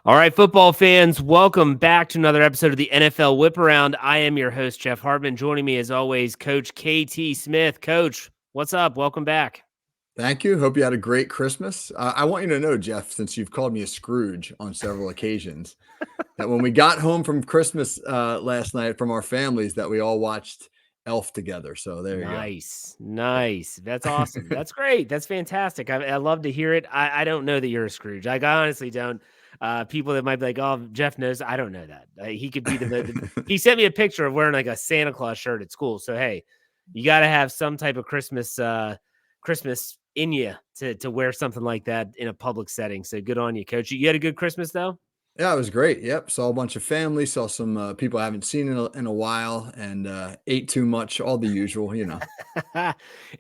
All right, football fans, welcome back to another episode of the NFL Whip Around. I am your host, Jeff Hartman. Joining me, as always, Coach KT Smith. Coach, what's up? Welcome back. Thank you. Hope you had a great Christmas. I want you to know, Jeff, since you've called me a Scrooge on several occasions, that when we got home from Christmas last night from our families, that we all watched Elf together. So there you go. Nice. That's awesome. That's great. That's fantastic. I love to hear it. I don't know that you're a Scrooge. I honestly don't. People that might be like, oh, Jeff knows. I don't know that. He could be he sent me a picture of wearing like a Santa Claus shirt at school. So, hey, you got to have some type of Christmas in you to wear something like that in a public setting. So good on you, Coach. You had a good Christmas, though? Yeah, it was great. Yep. Saw a bunch of family, saw some people I haven't seen in a while, and ate too much, all the usual.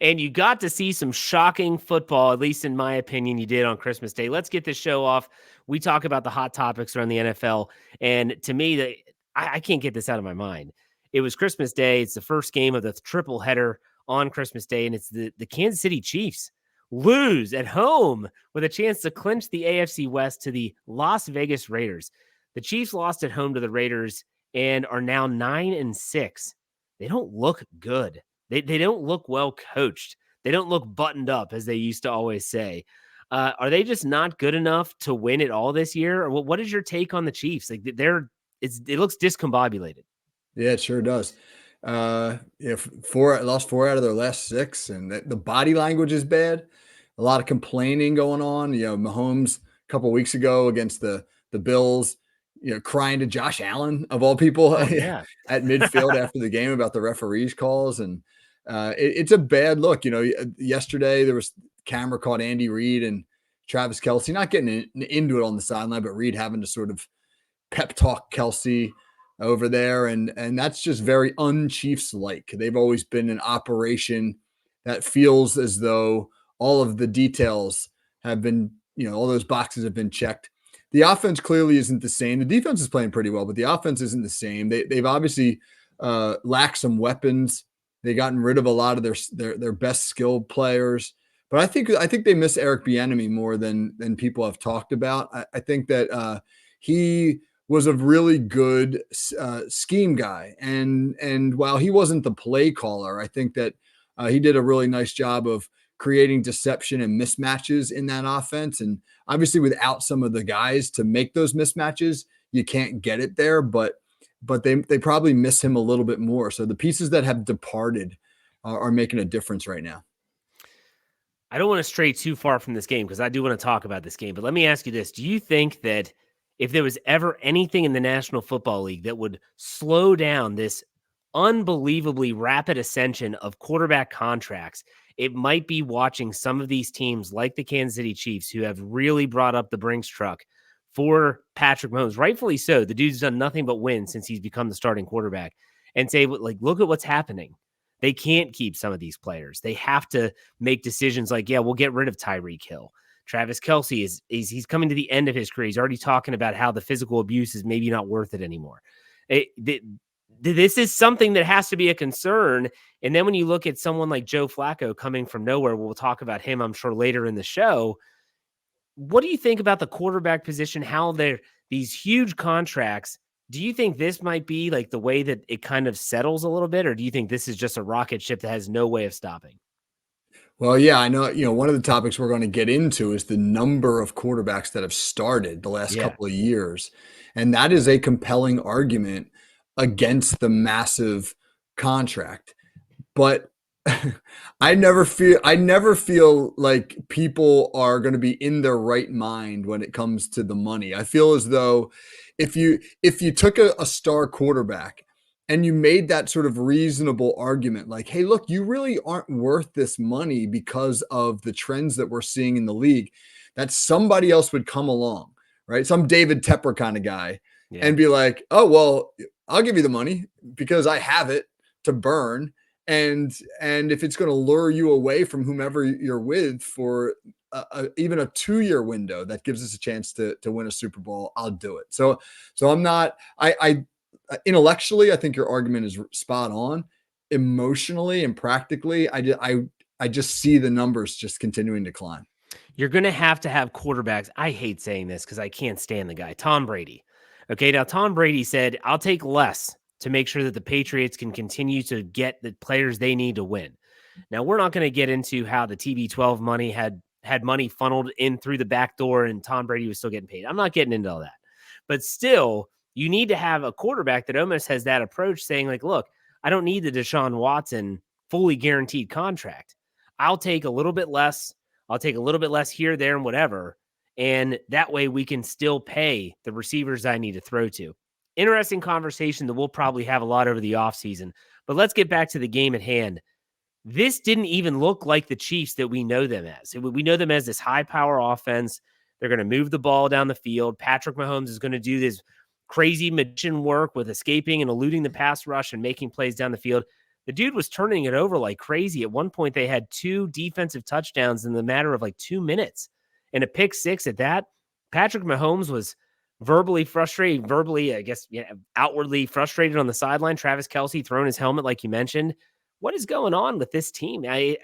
And you got to see some shocking football, at least in my opinion, you did on Christmas Day. Let's get this show off. We talk about the hot topics around the NFL. And to me, I can't get this out of my mind. It was Christmas Day. It's the first game of the triple header on Christmas Day, and it's the Kansas City Chiefs lose at home with a chance to clinch the AFC West to the Las Vegas Raiders. The Chiefs lost at home to the Raiders and are now 9-6. They don't look good. They don't look well coached. They don't look buttoned up, as they used to always say. Are they just not good enough to win it all this year? Or what is your take on the Chiefs? Like it looks discombobulated. Yeah, it sure does. If lost four out of their last six, and the body language is bad. A lot of complaining going on. Mahomes a couple weeks ago against the Bills, crying to Josh Allen of all people Oh, yeah. at midfield after the game about the referees calls, and it's a bad look. Yesterday there was camera caught Andy Reid and Travis Kelce not getting into it on the sideline, but Reid having to sort of pep talk Kelce over there, and that's just very un-Chiefs like. They've always been an operation that feels as though all of the details have been, all those boxes have been checked. The offense clearly isn't the same. The defense is playing pretty well, but the offense isn't the same. They've obviously lacked some weapons. They've gotten rid of a lot of their best skilled players. But I think they miss Eric Bieniemy more than people have talked about. I think that he was a really good scheme guy, and while he wasn't the play caller, I think that he did a really nice job of creating deception and mismatches in that offense. And obviously, without some of the guys to make those mismatches, you can't get it there. But they probably miss him a little bit more. So the pieces that have departed are making a difference right now. I don't want to stray too far from this game because I do want to talk about this game. But let me ask you this. Do you think that if there was ever anything in the National Football League that would slow down this unbelievably rapid ascension of quarterback contracts, it might be watching some of these teams like the Kansas City Chiefs, who have really brought up the Brinks truck for Patrick Mahomes, rightfully so. The dude's done nothing but win since he's become the starting quarterback, and say, like, look at what's happening. They can't keep some of these players. They have to make decisions like, yeah, we'll get rid of Tyreek Hill. Travis Kelce he's coming to the end of his career. He's already talking about how the physical abuse is maybe not worth it anymore. This is something that has to be a concern. And then when you look at someone like Joe Flacco coming from nowhere, we'll talk about him, I'm sure, later in the show. What do you think about the quarterback position? How they're these huge contracts? Do you think this might be like the way that it kind of settles a little bit, or do you think this is just a rocket ship that has no way of stopping? Well, yeah, I know, one of the topics we're going to get into is the number of quarterbacks that have started the last Yeah. couple of years. And that is a compelling argument against the massive contract. But I never feel like people are going to be in their right mind when it comes to the money. I feel as though if you took a star quarterback and you made that sort of reasonable argument, like, hey, look, you really aren't worth this money because of the trends that we're seeing in the league, that somebody else would come along, right? Some David Tepper kind of guy, Yeah. and be like, oh, well, I'll give you the money because I have it to burn. And if it's going to lure you away from whomever you're with for even a 2-year window that gives us a chance to win a Super Bowl, I'll do it. So I'm not. I intellectually, I think your argument is spot on. Emotionally and practically, I just see the numbers just continuing to climb. You're going to have quarterbacks. I hate saying this because I can't stand the guy, Tom Brady. Okay, now Tom Brady said, I'll take less to make sure that the Patriots can continue to get the players they need to win. Now, we're not going to get into how the TB12 money had money funneled in through the back door and Tom Brady was still getting paid. I'm not getting into all that. But still, you need to have a quarterback that almost has that approach saying, like, look, I don't need the Deshaun Watson fully guaranteed contract. I'll take a little bit less. I'll take a little bit less here, there, and whatever. And that way we can still pay the receivers I need to throw to. Interesting conversation that we'll probably have a lot over the offseason. But let's get back to the game at hand. This didn't even look like the Chiefs that we know them as. We know them as this high power offense. They're going to move the ball down the field. Patrick Mahomes is going to do this crazy magician work with escaping and eluding the pass rush and making plays down the field. The dude was turning it over like crazy. At one point, they had 2 defensive touchdowns in the matter of like 2 minutes and a pick 6 at that. Patrick Mahomes was verbally frustrated, I guess, outwardly frustrated on the sideline. Travis Kelce throwing his helmet, like you mentioned. What is going on with this team? I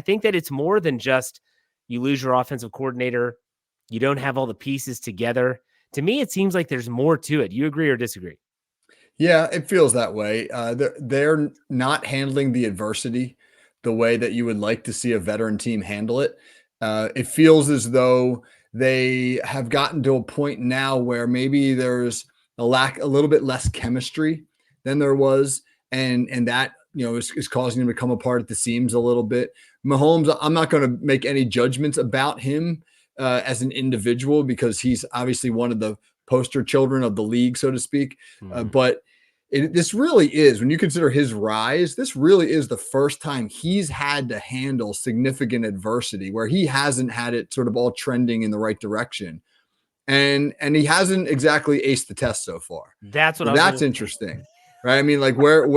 think that it's more than just you lose your offensive coordinator, you don't have all the pieces together. To me, it seems like there's more to it. You agree or disagree? Yeah, it feels that way. They're not handling the adversity the way that you would like to see a veteran team handle it. It feels as though they have gotten to a point now where maybe there's a little bit less chemistry than there was, and that is causing them to come apart at the seams a little bit. Mahomes, I'm not going to make any judgments about him as an individual because he's obviously one of the poster children of the league, so to speak. But this really is, when you consider his rise, this really is the first time he's had to handle significant adversity where he hasn't had it sort of all trending in the right direction. And he hasn't exactly aced the test so far. That's what So I was that's interesting. Right. I mean, like where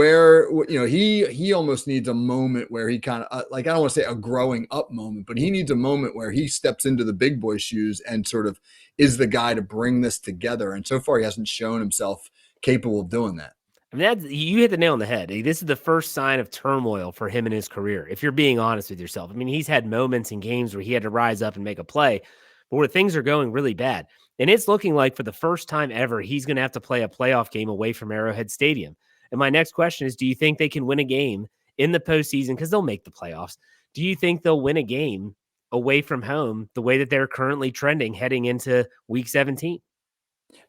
he almost needs a moment where he kind of like, I don't want to say a growing up moment, but he needs a moment where he steps into the big boy shoes and sort of is the guy to bring this together. And so far, he hasn't shown himself capable of doing that. I mean, you hit the nail on the head. This is the first sign of turmoil for him in his career, if you're being honest with yourself. I mean, he's had moments in games where he had to rise up and make a play, but where things are going really bad. And it's looking like for the first time ever, he's going to have to play a playoff game away from Arrowhead Stadium. And my next question is, do you think they can win a game in the postseason? Because they'll make the playoffs. Do you think they'll win a game away from home the way that they're currently trending heading into week 17?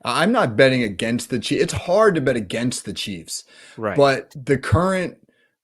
I'm not betting against the Chiefs. It's hard to bet against the Chiefs, Right. but the current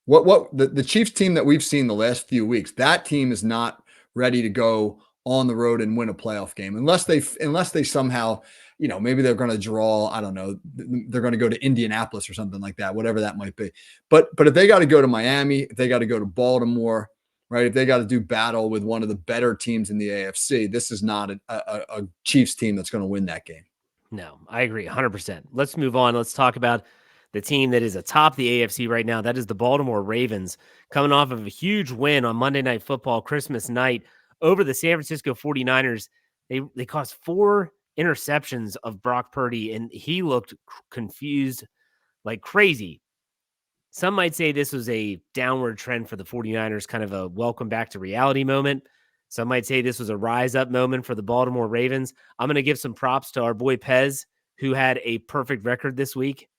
the Chiefs team that we've seen the last few weeks, that team is not ready to go on the road and win a playoff game unless they somehow, maybe they're going to draw. I don't know. They're going to go to Indianapolis or something like that, whatever that might be. But if they got to go to Miami, if they got to go to Baltimore, right? If they got to do battle with one of the better teams in the AFC, this is not a Chiefs team that's going to win that game. No, I agree 100%. Let's move on. Let's talk about the team that is atop the AFC right now. That is the Baltimore Ravens, coming off of a huge win on Monday Night Football, Christmas night, over the San Francisco 49ers. They caused 4 interceptions of Brock Purdy, and he looked confused like crazy. Some might say this was a downward trend for the 49ers, kind of a welcome back to reality moment. Some might say this was a rise up moment for the Baltimore Ravens. I'm going to give some props to our boy Pez, who had a perfect record this week,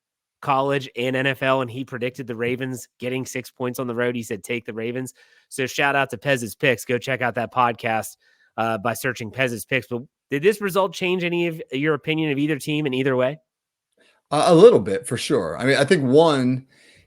college and NFL, and he predicted the Ravens getting 6 points on the road. He said, take the Ravens. So shout out to Pez's Picks. Go check out that podcast by searching Pez's Picks. But did this result change any of your opinion of either team in either way? A little bit, for sure. I mean, I think one,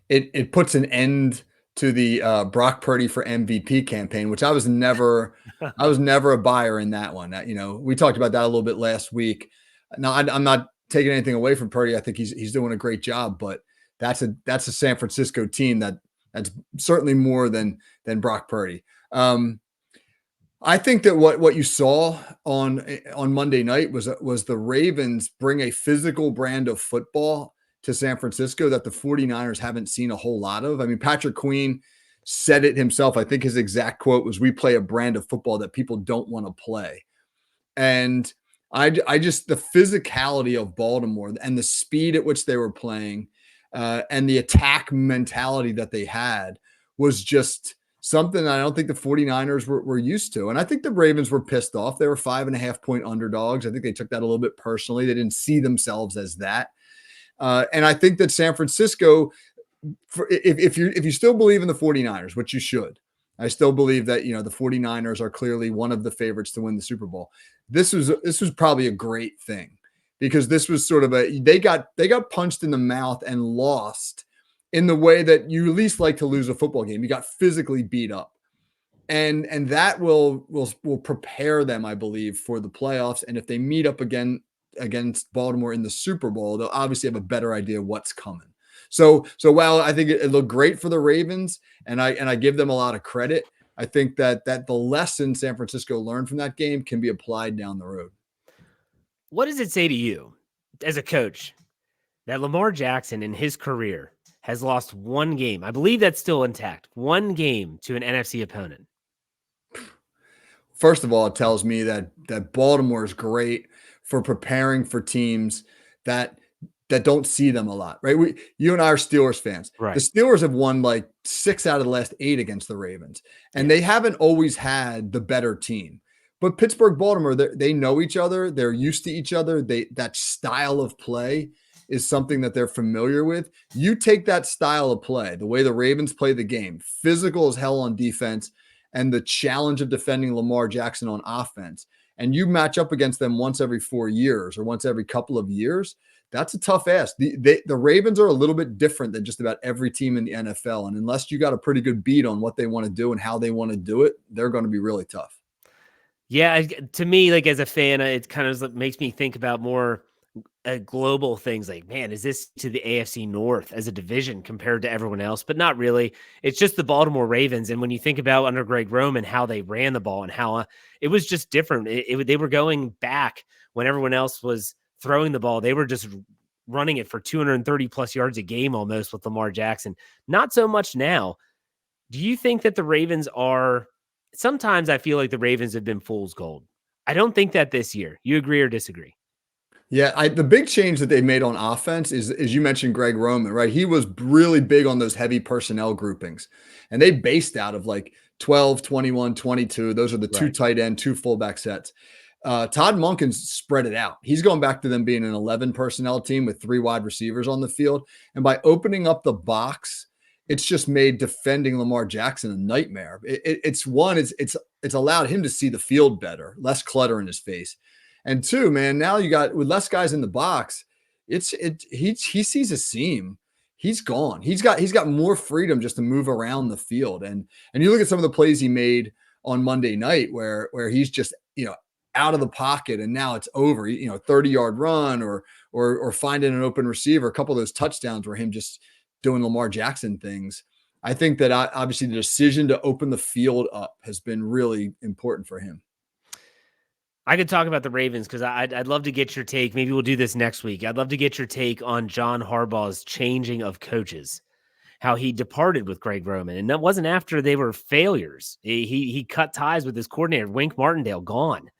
it puts an end to the Brock Purdy for MVP campaign, which I was never a buyer in that one. We talked about that a little bit last week. Now, I'm not taking anything away from Purdy. I think he's doing a great job, but that's a San Francisco team that's certainly more than Brock Purdy. I think that what you saw on Monday night was the Ravens bring a physical brand of football to San Francisco that the 49ers haven't seen a whole lot of. I mean, Patrick Queen said it himself. I think his exact quote was, "We play a brand of football that people don't want to play." And I just, the physicality of Baltimore and the speed at which they were playing and the attack mentality that they had was just something I don't think the 49ers were used to. And I think the Ravens were pissed off. They were 5.5-point underdogs. I think they took that a little bit personally. They didn't see themselves as that. And I think that San Francisco, if you still believe in the 49ers, which you should, I still believe that, the 49ers are clearly one of the favorites to win the Super Bowl. This was probably a great thing, because this was sort of they got punched in the mouth and lost in the way that you least like to lose a football game. You got physically beat up. And that will prepare them, I believe, for the playoffs. And if they meet up again against Baltimore in the Super Bowl, they'll obviously have a better idea of what's coming. So while I think it looked great for the Ravens, and I give them a lot of credit, I think that the lesson San Francisco learned from that game can be applied down the road. What does it say to you as a coach that Lamar Jackson in his career has lost one game? I believe that's still intact. One game to an NFC opponent. First of all, it tells me that Baltimore is great for preparing for teams that don't see them a lot, right? You and I are Steelers fans. The Right. Steelers have won like 6 out of the last 8 against the Ravens, and they haven't always had the better team. But Pittsburgh, Baltimore, they know each other. They're used to each other. That style of play is something that they're familiar with. You take that style of play, the way the Ravens play the game, physical as hell on defense, and the challenge of defending Lamar Jackson on offense, and you match up against them once every 4 years or once every couple of years, that's a tough ask. The Ravens are a little bit different than just about every team in the NFL. And unless you got a pretty good beat on what they want to do and how they want to do it, they're going to be really tough. Yeah, to me, like as a fan, it kind of makes me think about more global things. Like, man, is this to the AFC North as a division compared to everyone else? But not really. It's just the Baltimore Ravens. And when you think about under Greg Roman, how they ran the ball and how it was just different. They were going back when everyone else was throwing the ball. They were just running it for 230 plus yards a game almost with Lamar Jackson. Not so much now. Do you think that the Ravens are? Sometimes I feel like the Ravens have been fool's gold. I don't think that this year. You agree or disagree? Yeah, the big change that they made on offense is you mentioned Greg Roman, right? He was really big on those heavy personnel groupings, and they based out of like 12, 21, 22. Those are the two Right. tight end, two fullback sets. Todd Monken's spread it out. He's going back to them being an 11 personnel team with 3 wide receivers on the field. And by opening up the box, it's just made defending Lamar Jackson a nightmare. It's allowed him to see the field better, less clutter in his face. And 2, man, now you got with less guys in the box, he sees a seam. He's gone. He's got more freedom just to move around the field. And you look at some of the plays he made on Monday night where he's just, out of the pocket and now it's over, 30-yard run or finding an open receiver. A couple of those touchdowns were him just doing Lamar Jackson things. I think that obviously the decision to open the field up has been really important for him. I could talk about the Ravens because I'd love to get your take. Maybe we'll do this next week. I'd love to get your take on John Harbaugh's changing of coaches, how he departed with Greg Roman. And that wasn't after they were failures. He cut ties with his coordinator, Wink Martindale, gone.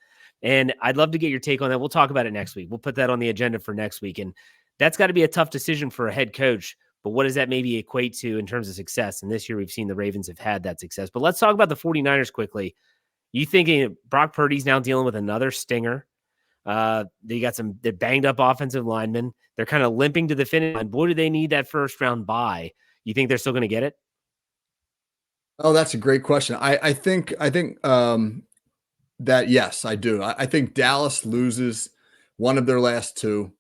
And I'd love to get your take on that. We'll talk about it next week. We'll put that on the agenda for next week. And that's got to be a tough decision for a head coach. But what does that maybe equate to in terms of success? And this year we've seen the Ravens have had that success. But let's talk about the 49ers quickly. You thinking Brock Purdy's now dealing with another stinger? They're banged up offensive linemen. They're kind of limping to the finish line. Boy, do they need that first round bye. You think they're still going to get it? Oh, that's a great question. I think that yes, I do. I think Dallas loses one of their last 2.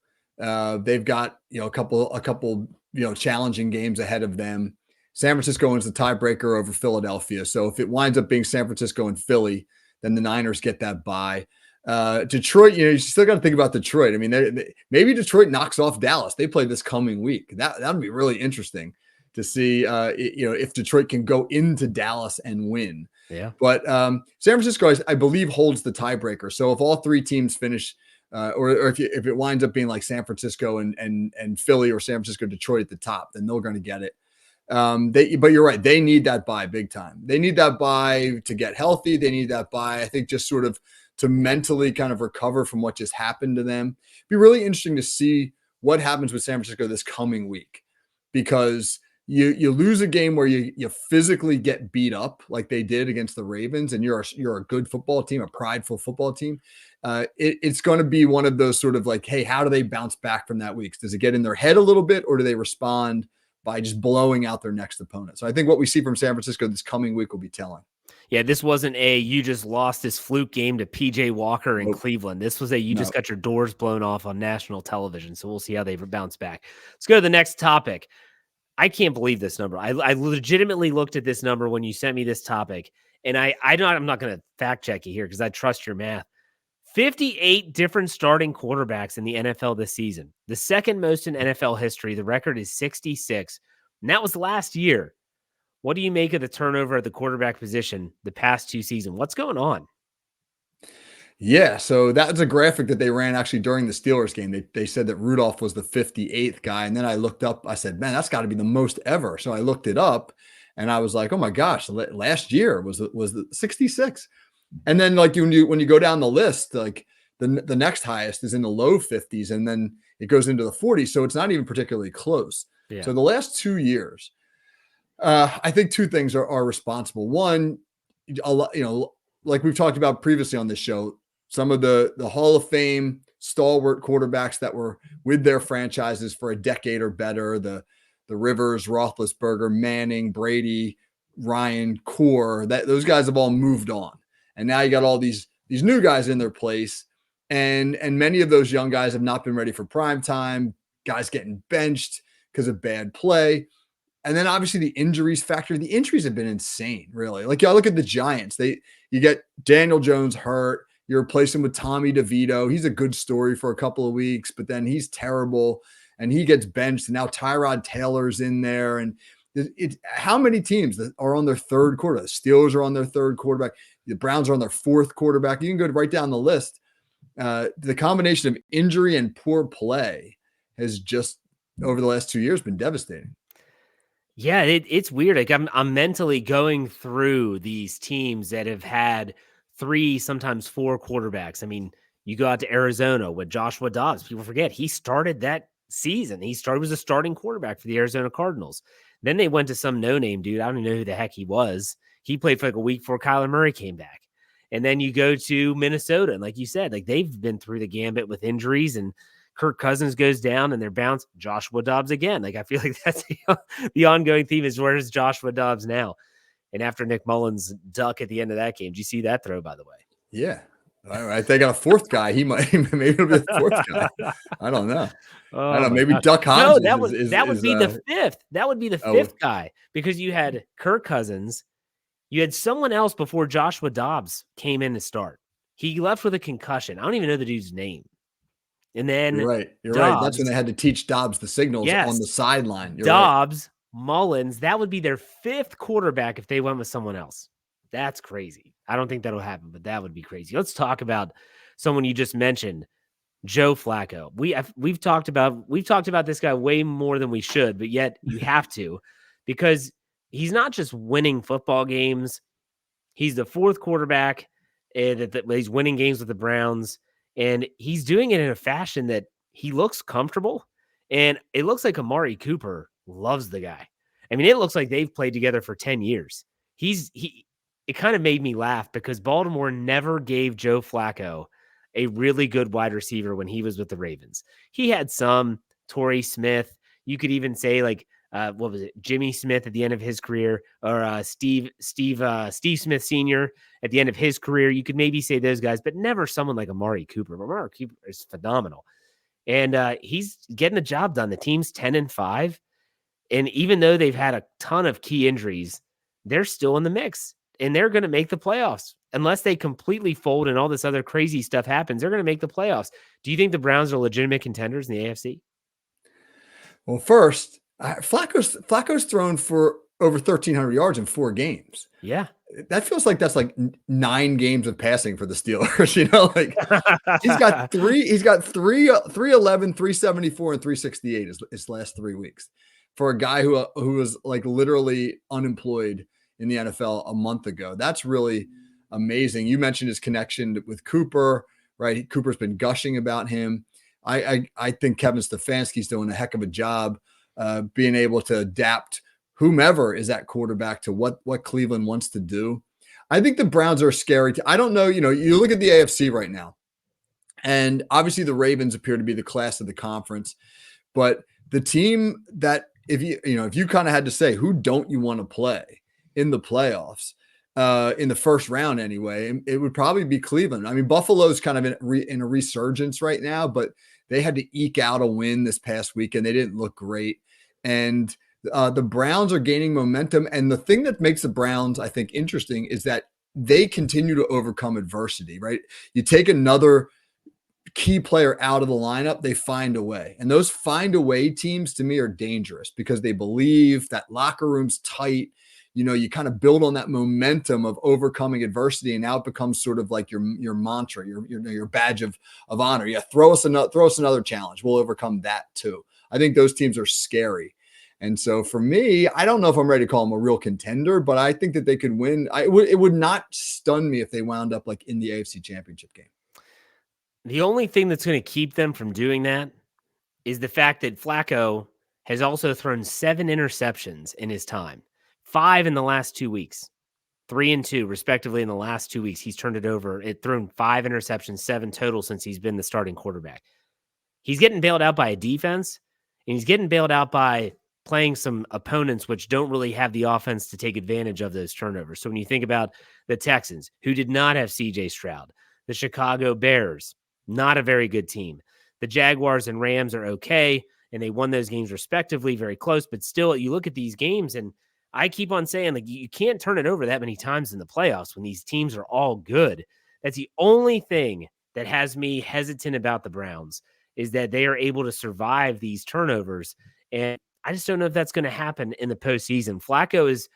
They've got a couple challenging games ahead of them. San Francisco wins the tiebreaker over Philadelphia. So if it winds up being San Francisco and Philly, then the Niners get that bye. Detroit, you still got to think about Detroit. I mean, maybe Detroit knocks off Dallas. They play this coming week. That would be really interesting to see. If Detroit can go into Dallas and win. Yeah. But San Francisco, I believe, holds the tiebreaker. So if all 3 teams finish, or if it winds up being like San Francisco and Philly or San Francisco, Detroit at the top, then they're going to get it. But you're right. They need that bye big time. They need that bye to get healthy. They need that bye, I think, just sort of to mentally kind of recover from what just happened to them. It'd be really interesting to see what happens with San Francisco this coming week, because you lose a game where you physically get beat up like they did against the Ravens, and you're a good football team, a prideful football team. It's going to be one of those sort of like, hey, how do they bounce back from that week? Does it get in their head a little bit, or do they respond by just blowing out their next opponent? So I think what we see from San Francisco this coming week will be telling. Yeah, this wasn't a you just lost this fluke game to PJ Walker in Nope. Cleveland. This was a you just No. got your doors blown off on national television. So we'll see how they bounce back. Let's go to the next topic. I can't believe this number. I legitimately looked at this number when you sent me this topic, and I'm not going to fact check you here because I trust your math. 58 different starting quarterbacks in the NFL this season, the second most in NFL history. The record is 66, and that was last year. What do you make of the turnover at the quarterback position the past 2 seasons? What's going on? Yeah, so that was a graphic that they ran actually during the Steelers game. They said that Rudolph was the 58th guy, and then I looked up. I said, "Man, that's got to be the most ever." So I looked it up, and I was like, "Oh my gosh, last year was the 66." And then like when you go down the list, like the next highest is in the low 50s, and then it goes into the 40s. So it's not even particularly close. Yeah. So the last 2 years, I think two things are responsible. One, a lot, like we've talked about previously on this show, some of the Hall of Fame stalwart quarterbacks that were with their franchises for a decade or better, the Rivers, Roethlisberger, Manning, Brady, Ryan, Core, that those guys have all moved on. And now you got all these new guys in their place. And many of those young guys have not been ready for prime time, guys getting benched because of bad play. And then obviously the injuries factor. The injuries have been insane, really. Like, I look at the Giants. You get Daniel Jones hurt. You replace him with Tommy DeVito. He's a good story for a couple of weeks, but then he's terrible and he gets benched. And now Tyrod Taylor's in there. And how many teams that are on their third quarter? The Steelers are on their third quarterback. The Browns are on their fourth quarterback. You can go right down the list. The combination of injury and poor play has just over the last 2 years been devastating. Yeah, it's weird. Like I'm mentally going through these teams that have had 3, sometimes 4 quarterbacks. I mean, you go out to Arizona with Joshua Dobbs. People forget he started that season. Was a starting quarterback for the Arizona Cardinals. Then they went to some no-name dude. I don't even know who the heck he was. He played for like a week before Kyler Murray came back. And then you go to Minnesota, and like you said, like they've been through the gambit with injuries, and Kirk Cousins goes down and they're bounced. Joshua Dobbs again. Like I feel like that's the ongoing theme is where's Joshua Dobbs now? And after Nick Mullins' duck at the end of that game, did you see that throw, by the way? Yeah. All right. They got a fourth guy. Maybe it'll be the fourth guy. I don't know. I Oh don't know. my Maybe gosh. Duck No, Hodges that would be the fifth. That would be the fifth guy because you had Kirk Cousins. You had someone else before Joshua Dobbs came in to start. He left with a concussion. I don't even know the dude's name. And then You're right. You're Dobbs, right. That's when they had to teach Dobbs the signals on the sideline. You're Dobbs, Mullins, that would be their fifth quarterback if they went with someone else. That's crazy. I don't think that'll happen, but that would be crazy. Let's talk about someone you just mentioned, Joe Flacco. We've talked about this guy way more than we should, but yet you have to because he's not just winning football games. He's the fourth quarterback that he's winning games with the Browns, and he's doing it in a fashion that he looks comfortable, and it looks like Amari Cooper loves the guy. I mean, it looks like they've played together for 10 years. It kind of made me laugh because Baltimore never gave Joe Flacco a really good wide receiver when he was with the Ravens. He had some Torrey Smith. You could even say like, what was it? Jimmy Smith at the end of his career, or Steve Smith Sr. at the end of his career. You could maybe say those guys, but never someone like Amari Cooper. Amari Cooper is phenomenal. And he's getting the job done. The team's 10-5. And even though they've had a ton of key injuries, they're still in the mix. And they're going to make the playoffs. Unless they completely fold and all this other crazy stuff happens, they're going to make the playoffs. Do you think the Browns are legitimate contenders in the AFC? Well, first, Flacco's thrown for over 1,300 yards in 4 games. Yeah. That feels like that's like 9 games of passing for the Steelers, like he's got 311, 374, and 368 his last 3 weeks for a guy who was like literally unemployed in the NFL a month ago. That's really amazing. You mentioned his connection with Cooper, right? Cooper's been gushing about him. I think Kevin Stefanski's doing a heck of a job being able to adapt whomever is at quarterback to what Cleveland wants to do. I think the Browns are scary. I don't know. You look at the AFC right now, and obviously the Ravens appear to be the class of the conference. But the team that if you kind of had to say who don't you want to play in the playoffs, in the first round anyway, it would probably be Cleveland. I mean, Buffalo's kind of in a resurgence right now, but they had to eke out a win this past week and they didn't look great. And the Browns are gaining momentum. And the thing that makes the Browns, I think, interesting is that they continue to overcome adversity, right? You take another key player out of the lineup, they find a way. And those find a way teams to me are dangerous because they believe that locker room's tight. You kind of build on that momentum of overcoming adversity, and now it becomes sort of like your mantra, your badge of honor. Yeah, throw us another challenge. We'll overcome that too. I think those teams are scary. And so for me, I don't know if I'm ready to call them a real contender, but I think that they could win. It would not stun me if they wound up like in the AFC Championship game. The only thing that's going to keep them from doing that is the fact that Flacco has also thrown 7 interceptions in his time, 5 in the last 2 weeks, 3 and 2 respectively in the last 2 weeks. He's turned it over. Thrown 5 interceptions, 7 total since he's been the starting quarterback. He's getting bailed out by a defense, and he's getting bailed out by playing some opponents which don't really have the offense to take advantage of those turnovers. So when you think about the Texans, who did not have CJ Stroud, the Chicago Bears, not a very good team. The Jaguars and Rams are okay, and they won those games respectively, very close. But still, you look at these games, and I keep on saying, like, you can't turn it over that many times in the playoffs when these teams are all good. That's the only thing that has me hesitant about the Browns, is that they are able to survive these turnovers. And I just don't know if that's going to happen in the postseason. Flacco is,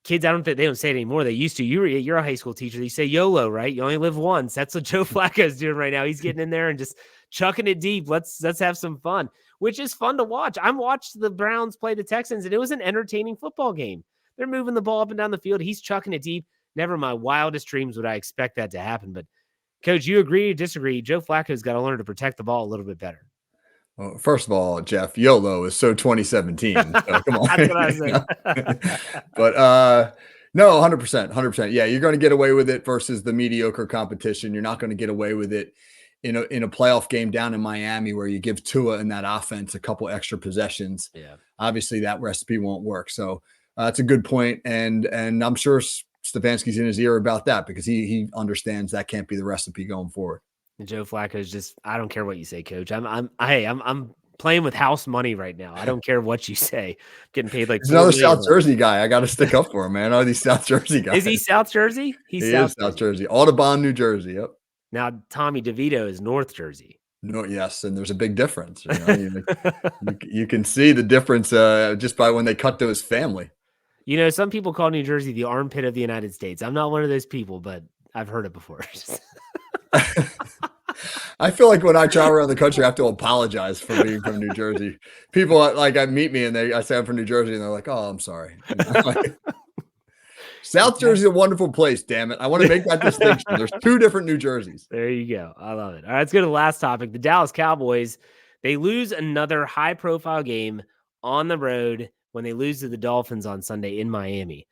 kids, I don't think they don't say it anymore. They used to. You're a high school teacher. They say YOLO, right? You only live once. That's what Joe Flacco is doing right now. He's getting in there and just chucking it deep. Let's have some fun, which is fun to watch. I watched the Browns play the Texans, and it was an entertaining football game. They're moving the ball up and down the field. He's chucking it deep. Never in my wildest dreams would I expect that to happen. But, Coach, you agree or disagree? Joe Flacco's got to learn to protect the ball a little bit better. Well, first of all, Jeff, YOLO is so 2017. So come on. That's what I was saying. But no, 100%, 100%. Yeah, you're going to get away with it versus the mediocre competition. You're not going to get away with it in a playoff game down in Miami where you give Tua and that offense a couple extra possessions. Yeah. Obviously, that recipe won't work. So that's a good point. And I'm sure Stefanski's in his ear about that because he understands that can't be the recipe going forward. And Joe Flacco's just, I don't care what you say, Coach. I'm playing with house money right now. I don't care what you say. I'm getting paid like He's another South Jersey guy. I got to stick up for him, man. All these South Jersey guys. Is he South Jersey? He is South Jersey. Audubon, New Jersey. Yep. Now Tommy DeVito is North Jersey. No, yes, and there's a big difference. You can see the difference just by when they cut to his family. Some people call New Jersey the armpit of the United States. I'm not one of those people, but I've heard it before. I feel like when I travel around the country, I have to apologize for being from New Jersey. People meet me and I say I'm from New Jersey, and they're like, "Oh, I'm sorry." South Jersey is a wonderful place. Damn it! I want to make that distinction. There's 2 different New Jerseys. There you go. I love it. All right, let's go to the last topic. The Dallas Cowboys, they lose another high-profile game on the road when they lose to the Dolphins on Sunday in Miami.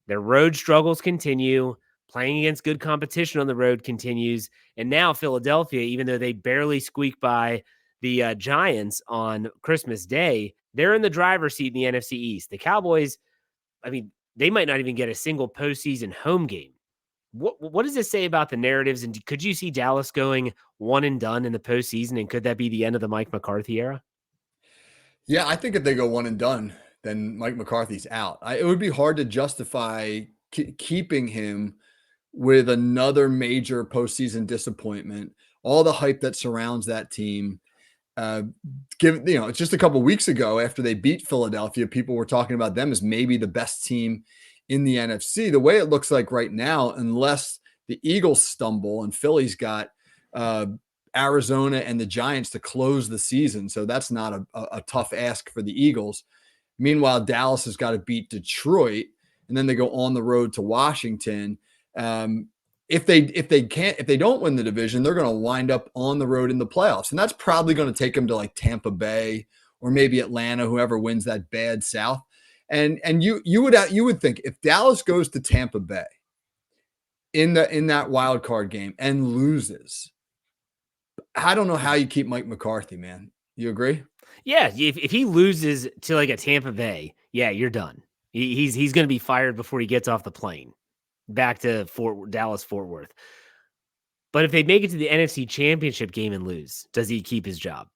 Their road struggles continue. Playing against good competition on the road continues. And now Philadelphia, even though they barely squeak by the Giants on Christmas Day, they're in the driver's seat in the NFC East. The Cowboys, I mean, they might not even get a single postseason home game. What does this say about the narratives? And could you see Dallas going one and done in the postseason? And could that be the end of the Mike McCarthy era? Yeah, I think if they go one and done, then Mike McCarthy's out. It would be hard to justify keeping him with another major postseason disappointment, all the hype that surrounds that team. It's just a couple weeks ago after they beat Philadelphia, people were talking about them as maybe the best team in the NFC. The way it looks like right now, unless the Eagles stumble and Philly's got Arizona and the Giants to close the season, so that's not a tough ask for the Eagles. Meanwhile, Dallas has got to beat Detroit, and then they go on the road to Washington. If they don't win the division, they're going to wind up on the road in the playoffs. And that's probably going to take them to like Tampa Bay or maybe Atlanta, whoever wins that bad South. And you would think if Dallas goes to Tampa Bay in that wild card game and loses, I don't know how you keep Mike McCarthy, man. You agree? Yeah, if he loses to like a Tampa Bay, yeah, you're done. He's going to be fired before he gets off the plane back to Dallas Fort Worth. But if they make it to the NFC Championship game and lose, does he keep his job?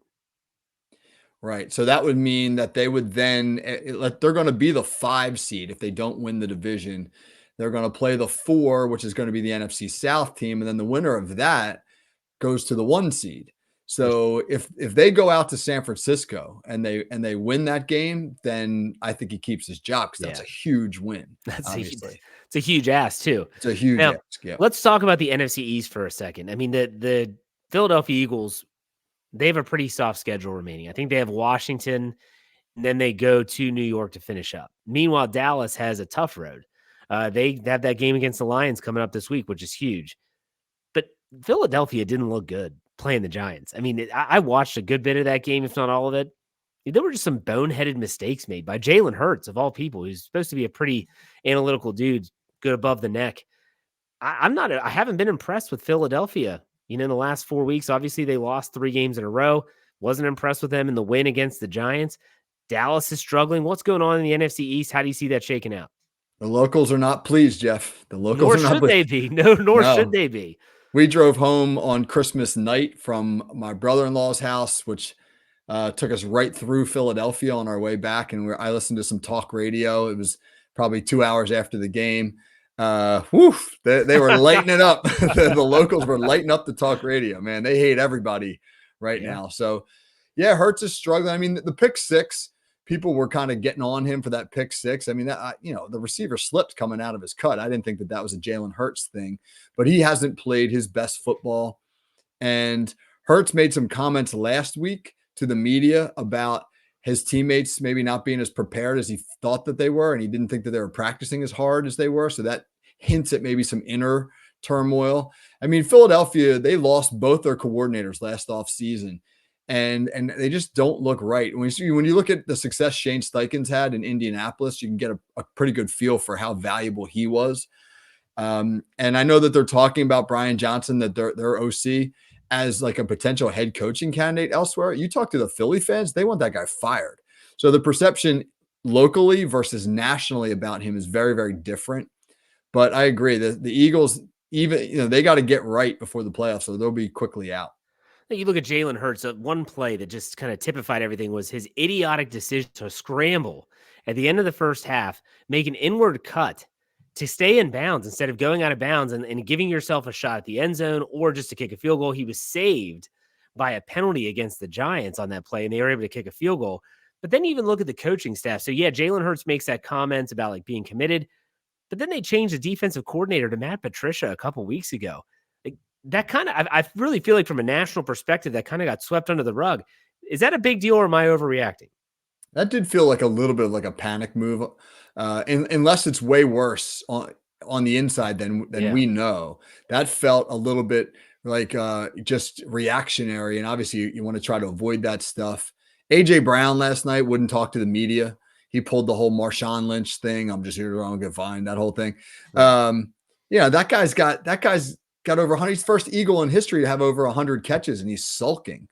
Right. So that would mean that they would then they're going to be the 5 seed if they don't win the division. They're going to play the 4, which is going to be the NFC South team, and then the winner of that goes to the 1 seed. So if they go out to San Francisco and they win that game, then I think he keeps his job because that's a huge win. Obviously, it's a huge ask too. It's a huge now, ask. Yeah. Let's talk about the NFC East for a second. I mean, the Philadelphia Eagles, they have a pretty soft schedule remaining. I think they have Washington, and then they go to New York to finish up. Meanwhile, Dallas has a tough road. They have that game against the Lions coming up this week, which is huge. But Philadelphia didn't look good playing the Giants. I mean, I watched a good bit of that game, if not all of it. There were just some boneheaded mistakes made by Jalen Hurts, of all people, who's supposed to be a pretty analytical dude, good above the neck. I haven't been impressed with Philadelphia. In the last 4 weeks, obviously they lost 3 games in a row. Wasn't impressed with them in the win against the Giants. Dallas is struggling. What's going on in the NFC East? How do you see that shaking out? The locals are not pleased, Jeff. The locals Nor are not should pleased. they be. Nor should they be. We drove home on Christmas night from my brother-in-law's house, which took us right through Philadelphia on our way back. And I listened to some talk radio. It was probably 2 hours after the game. They were lighting it up. The locals were lighting up the talk radio, man. They hate everybody right now. So yeah, Hurts is struggling. I mean, the pick 6, people were kind of getting on him for that pick 6. I mean, the receiver slipped coming out of his cut. I didn't think that was a Jalen Hurts thing, but he hasn't played his best football. And Hurts made some comments last week to the media about his teammates maybe not being as prepared as he thought that they were. And he didn't think that they were practicing as hard as they were. So that hints at maybe some inner turmoil. I mean, Philadelphia, they lost both their coordinators last offseason. And they just don't look right. When you look at the success Shane Steichen's had in Indianapolis, you can get a pretty good feel for how valuable he was. And I know that they're talking about Brian Johnson, that their OC, as like a potential head coaching candidate elsewhere. You talk to the Philly fans, they want that guy fired. So the perception locally versus nationally about him is very, very different. But I agree that the Eagles, even, they got to get right before the playoffs, so they'll be quickly out. You look at Jalen Hurts, one play that just kind of typified everything was his idiotic decision to scramble at the end of the first half, make an inward cut to stay in bounds instead of going out of bounds and giving yourself a shot at the end zone or just to kick a field goal. He was saved by a penalty against the Giants on that play, and they were able to kick a field goal. But then even look at the coaching staff. So yeah, Jalen Hurts makes that comment about like being committed, but then they changed the defensive coordinator to Matt Patricia a couple weeks ago. Like, that kind of, I really feel like from a national perspective, that kind of got swept under the rug. Is that a big deal or am I overreacting? That did feel like a little bit of like a panic move, unless it's way worse on the inside than we know. That felt a little bit like just reactionary, and obviously you want to try to avoid that stuff. AJ Brown last night wouldn't talk to the media. He pulled the whole Marshawn Lynch thing. I'm just here to get fined. That whole thing. Right. That guy's got over 100. He's first Eagle in history to have over 100 catches, and he's sulking.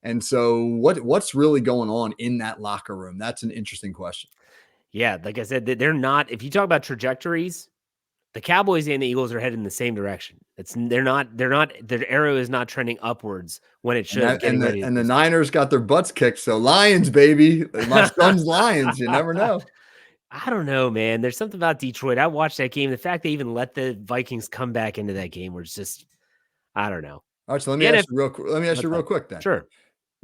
And so what's really going on in that locker room? That's an interesting question. Yeah, like I said, they're not, if you talk about trajectories, the Cowboys and the Eagles are headed in the same direction. Their arrow is not trending upwards when it should. And the Niners got their butts kicked. So Lions, baby. My son's Lions. You never know. I don't know, man. There's something about Detroit. I watched that game. The fact they even let the Vikings come back into that game was just, I don't know. All right, so let me ask you real quick then. Sure.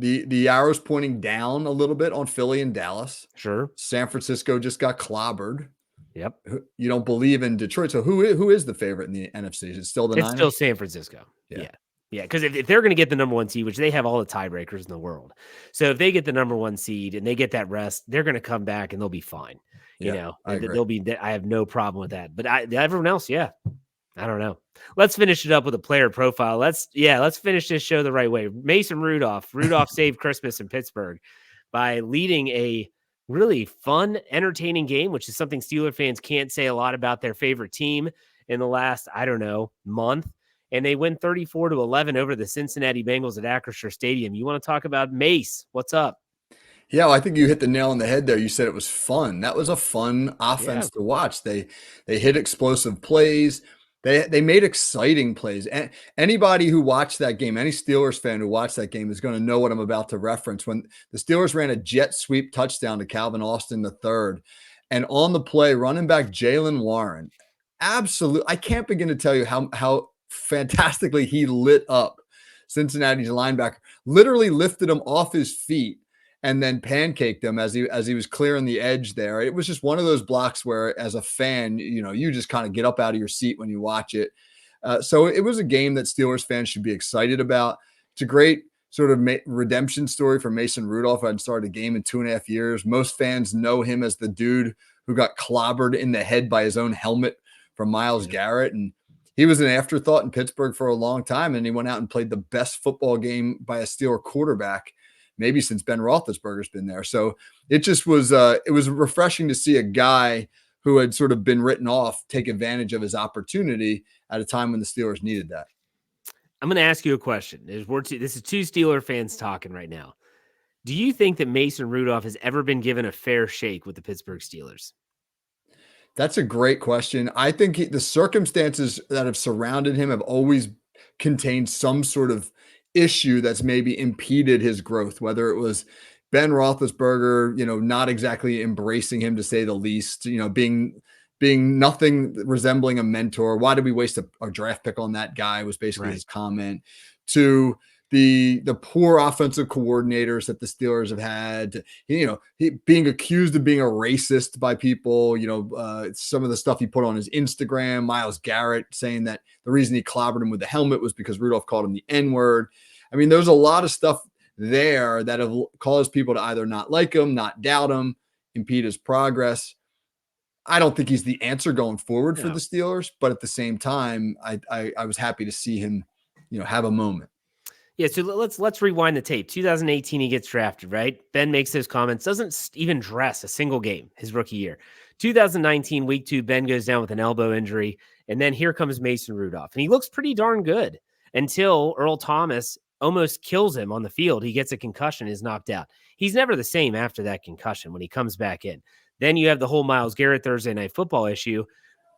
The arrow's pointing down a little bit on Philly and Dallas. Sure. San Francisco just got clobbered. Yep. You don't believe in Detroit. So who is the favorite in the NFC? Is it still the Niners? It's still San Francisco. Yeah. Because if they're going to get the number 1 seed, which they have all the tiebreakers in the world. So if they get the number 1 seed and they get that rest, they're going to come back and they'll be fine. They'll be, I have no problem with that. But everyone else, I don't know. Let's finish it up with a player profile. Let's finish this show the right way. Mason Rudolph saved Christmas in Pittsburgh by leading a really fun, entertaining game, which is something Steeler fans can't say a lot about their favorite team in the last, I don't know, month. And they win 34-11 over the Cincinnati Bengals at Acrisure Stadium. You want to talk about Mace? What's up? Yeah, well, I think you hit the nail on the head there. You said it was fun. That was a fun Yeah. offense to watch. They hit explosive plays. They made exciting plays. And anybody who watched that game, any Steelers fan who watched that game is going to know what I'm about to reference. When the Steelers ran a jet sweep touchdown to Calvin Austin III, and on the play, running back Jalen Warren, absolute. I can't begin to tell you how fantastically he lit up Cincinnati's linebacker. Literally lifted him off his feet and then pancaked him as he was clearing the edge there. It was just one of those blocks where, as a fan, you just kind of get up out of your seat when you watch it. So it was a game that Steelers fans should be excited about. It's a great sort of redemption story for Mason Rudolph. I'd started a game in 2.5 years. Most fans know him as the dude who got clobbered in the head by his own helmet from Myles Garrett. And he was an afterthought in Pittsburgh for a long time. And he went out and played the best football game by a Steeler quarterback maybe since Ben Roethlisberger's been there. So it just was it was refreshing to see a guy who had sort of been written off take advantage of his opportunity at a time when the Steelers needed that. I'm going to ask you a question. This is two Steeler fans talking right now. Do you think that Mason Rudolph has ever been given a fair shake with the Pittsburgh Steelers? That's a great question. I think the circumstances that have surrounded him have always contained some sort of issue that's maybe impeded his growth, whether it was Ben Roethlisberger, not exactly embracing him to say the least, being nothing resembling a mentor. Why did we waste a draft pick on that guy was basically his comment, to the poor offensive coordinators that the Steelers have had, he being accused of being a racist by people, some of the stuff he put on his Instagram, Myles Garrett saying that the reason he clobbered him with the helmet was because Rudolph called him the N-word. I mean, there's a lot of stuff there that have caused people to either not like him, not doubt him, impede his progress. I don't think he's the answer going forward for the Steelers, but at the same time, I was happy to see him, have a moment. Yeah, so let's rewind the tape. 2018, he gets drafted, right? Ben makes those comments, doesn't even dress a single game his rookie year. 2019, week 2, Ben goes down with an elbow injury, and then here comes Mason Rudolph, and he looks pretty darn good until Earl Thomas almost kills him on the field. He gets a concussion, is knocked out. He's never the same after that concussion when he comes back in. Then you have the whole Myles Garrett Thursday Night Football issue.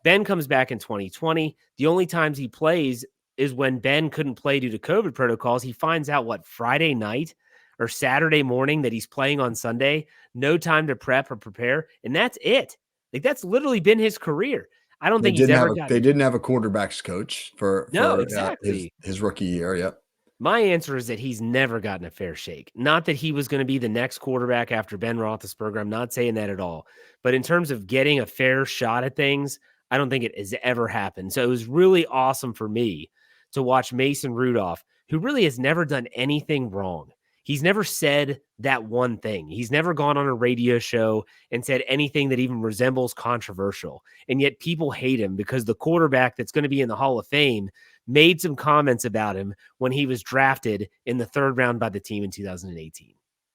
Ben comes back in 2020. The only times he plays is when Ben couldn't play due to COVID protocols. He finds out Friday night or Saturday morning that he's playing on Sunday, no time to prep or prepare. And that's it. Like, that's literally been his career. I don't think he's ever gotten. They didn't have a quarterbacks coach for exactly. His rookie year. Yep. My answer is that he's never gotten a fair shake. Not that he was going to be the next quarterback after Ben Roethlisberger. I'm not saying that at all. But in terms of getting a fair shot at things, I don't think it has ever happened. So it was really awesome for me to watch Mason Rudolph, who really has never done anything wrong. He's never said that one thing. He's never gone on a radio show and said anything that even resembles controversial. And yet people hate him because the quarterback that's going to be in the Hall of Fame made some comments about him when he was drafted in the 3rd round by the team in 2018.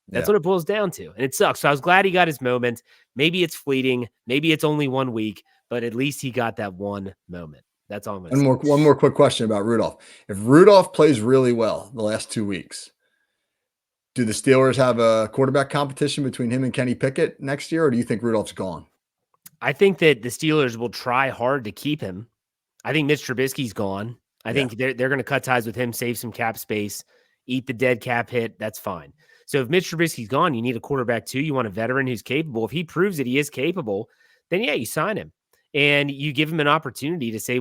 That's what it boils down to. And it sucks. So I was glad he got his moment. Maybe it's fleeting. Maybe it's only 1 week, but at least he got that one moment. That's all I'm going to say. One more quick question about Rudolph. If Rudolph plays really well the last 2 weeks, do the Steelers have a quarterback competition between him and Kenny Pickett next year, or do you think Rudolph's gone? I think that the Steelers will try hard to keep him. I think Mitch Trubisky's gone. I think they're going to cut ties with him, save some cap space, eat the dead cap hit. That's fine. So if Mitch Trubisky's gone, you need a quarterback too. You want a veteran who's capable. If he proves that he is capable, then you sign him. And you give him an opportunity to say,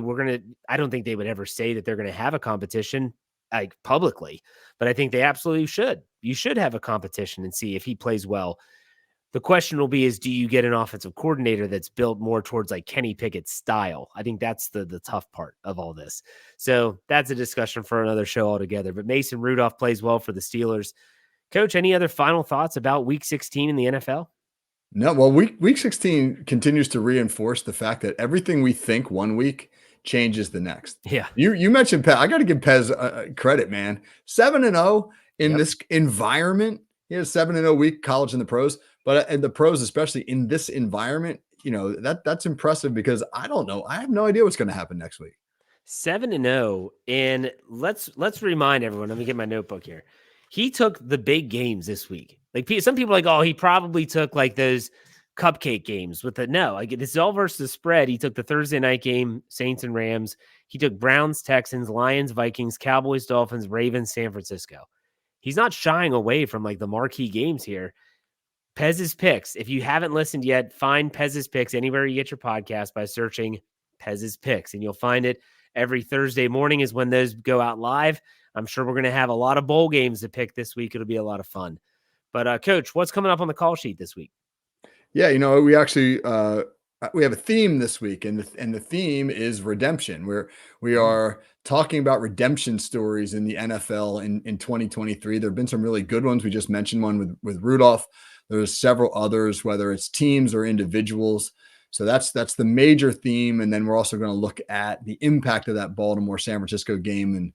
I don't think they would ever say that they're going to have a competition like publicly, but I think they absolutely should. You should have a competition and see if he plays well. The question will be do you get an offensive coordinator that's built more towards like Kenny Pickett's style? I think that's the tough part of all this. So that's a discussion for another show altogether. But Mason Rudolph plays well for the Steelers. Coach, any other final thoughts about Week 16 in the NFL? No, well, week 16 continues to reinforce the fact that everything we think 1 week changes the next. Yeah. You mentioned Pez. I got to give Pez credit, man. 7-0 in this environment He had a 7-0 week, college and the pros, but and the pros, especially in this environment, that's impressive because I don't know. I have no idea what's going to happen next week. 7-0, and let's remind everyone. Let me get my notebook here. He took the big games this week. Like some people are like, oh, he probably took like those cupcake games with the no. Like this is all versus the spread. He took the Thursday night game, Saints and Rams. He took Browns, Texans, Lions, Vikings, Cowboys, Dolphins, Ravens, San Francisco. He's not shying away from like the marquee games here. Pez's Picks. If you haven't listened yet, find Pez's Picks anywhere you get your podcast by searching Pez's Picks, and you'll find it. Every Thursday morning is when those go out live. I'm sure we're going to have a lot of bowl games to pick this week. It'll be a lot of fun. But Coach, what's coming up on the call sheet this week? Yeah, we actually we have a theme this week, and the theme is redemption. We are talking about redemption stories in the NFL in 2023. There have been some really good ones. We just mentioned one with Rudolph. There's several others, whether it's teams or individuals. So that's the major theme, and then we're also going to look at the impact of that Baltimore San Francisco game and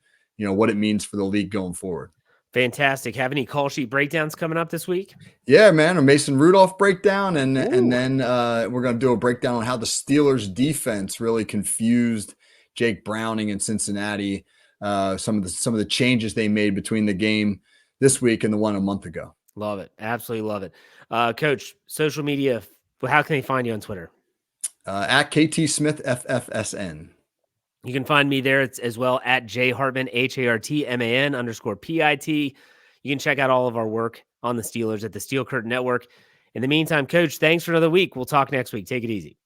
what it means for the league going forward. Fantastic. Have any call sheet breakdowns coming up this week? Yeah, man, a Mason Rudolph breakdown, and then we're going to do a breakdown on how the Steelers defense really confused Jake Browning in Cincinnati. Some of the changes they made between the game this week and the one a month ago. Love it, absolutely love it, Coach. Social media. How can they find you on Twitter? At KT Smith FFSN. You can find me there as well at J Hartman, HARTMAN_PIT. You can check out all of our work on the Steelers at the Steel Curtain Network. In the meantime, Coach, thanks for another week. We'll talk next week. Take it easy.